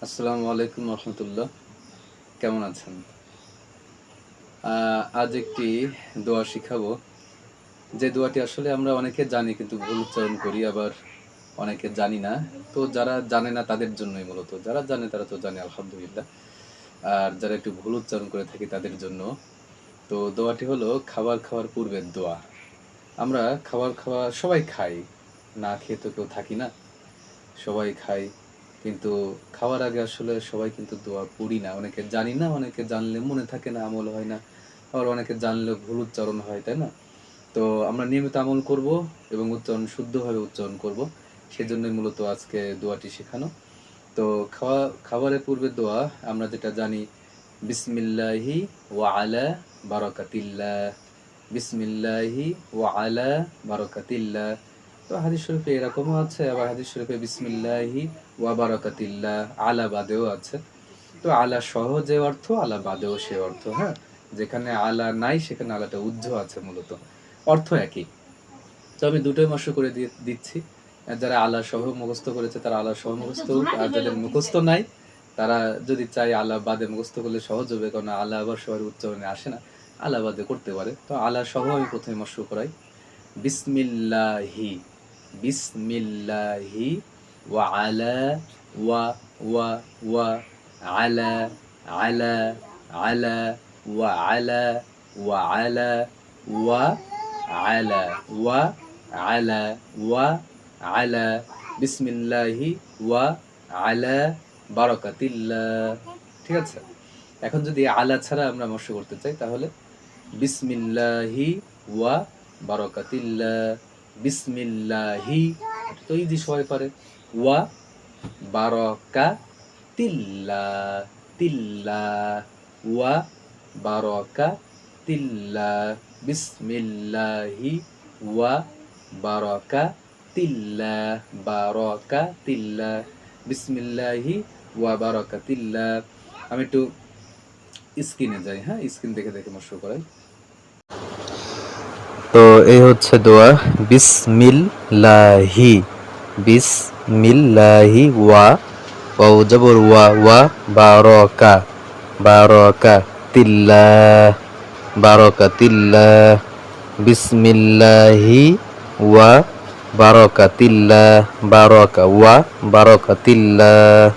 আসসালামু আলাইকুম রহমতুল্লাহ। কেমন আছেন? আজ একটি দোয়া শিখাবো, যে দোয়াটি আসলে আমরা অনেকে জানি কিন্তু ভুল উচ্চারণ করি, আবার অনেকে জানি না। তো যারা জানে না তাদের জন্যই মূলত, যারা জানে তারা তো জানে আলহামদুলিল্লাহ, আর যারা একটু ভুল উচ্চারণ করে থাকি তাদের জন্য। তো দোয়াটি হলো খাবার খাওয়ার পূর্বের দোয়া। আমরা খাবার সবাই খাই, না খেয়ে তো কেউ থাকি না, সবাই খাই। কিন্তু খাওয়ার আগে আসলে সবাই কিন্তু দোয়া পড়ি না, অনেকে জানি না, অনেকে জানলে মনে থাকে না, আমল হয় না, আবার অনেকে জানলেও ভুল উচ্চারণ হয়, তাই না? তো আমরা নিয়মিত আমল করব এবং উচ্চারণ শুদ্ধভাবে উচ্চারণ করব, সেজন্যই মূলত আজকে দোয়াটি শেখানো। তো খাবারের পূর্বে দোয়া আমরা যেটা জানি, বিসমিল্লাহি ওয়া আলা বারাকাতিল্লাহ, বিসমিল্লাহি ওয়া আলা বারাকাতিল্লাহ। তো হাদিস শরীফে এরকমও আছে, আবার হাদিস শরীফে বিসমিল্লাহি ওয়া বারাকাতিল্লাহ আলা বাদেও আছে। তো আলা সহ যে অর্থ, আলা বাদেও সে অর্থ। হ্যাঁ, যেখানে আলা নাই সেখানে আলাটা উজ্জ্ব আছে, মূলত অর্থ একই। তো আমি দুটোই মশ করে দিচ্ছি। যারা আলা সহ মুখস্থ করেছে তারা আলা সহ মুখস্থ, আর যাদের মুখস্থ নাই তারা যদি চাই আলা বাদে মুখস্থ করলে সহজ হবে, কারণ আলা আবার সবার উচ্চারণে আসে না, আলা বাদে করতে পারে। তো আলা সহ আমি প্রথমে মশ করাই। বিসমিল্লাহি, বিসমিল্লাহি ওয়া আলা, ওয়া ওয়া ওয়া আলা, আলা আলা ওয়া আলা, ওয়া আলা ওয়া আলা, ওয়া আলা ওয়া আলা, বিসমিল্লাহি ওয়া আলা বারাকাতিল্লাহ। ঠিক আছে? এখন যদি আলা ছাড়া আমরা মশ করতে চাই তাহলে বিসমিল্লাহি ওয়া বারাকাতিল্লাহ, বিসমিল্লাহি, তো ইজি সবাই পারে। ওয়া বারাকাতিল্লাহ, তিল্লাহ, ওয়া বারাকাতিল্লাহ, বিসমিল্লাহি ওয়া বারাকাতিল্লাহ, বারাকাতিল্লাহ, বিসমিল্লাহি ওয়া বারাকাতিল্লাহ। আমি একটু স্ক্রিনে যাই, হ্যাঁ, স্ক্রিন দেখে দেখে মশক করাই। তো এই হচ্ছে দোয়া, বিসমিল্লাহি, বিসমিল্লাহি ওয়া, ওয়াও জবর ওয়া, ওয়া বারাকা, বারাকাতিল্লাহ, বারাকাতিল্লাহ, বিসমিল্লাহি ওয়া বারাকাতিল্লাহ, বারাকা ওয়া বারাকাতিল্লাহ।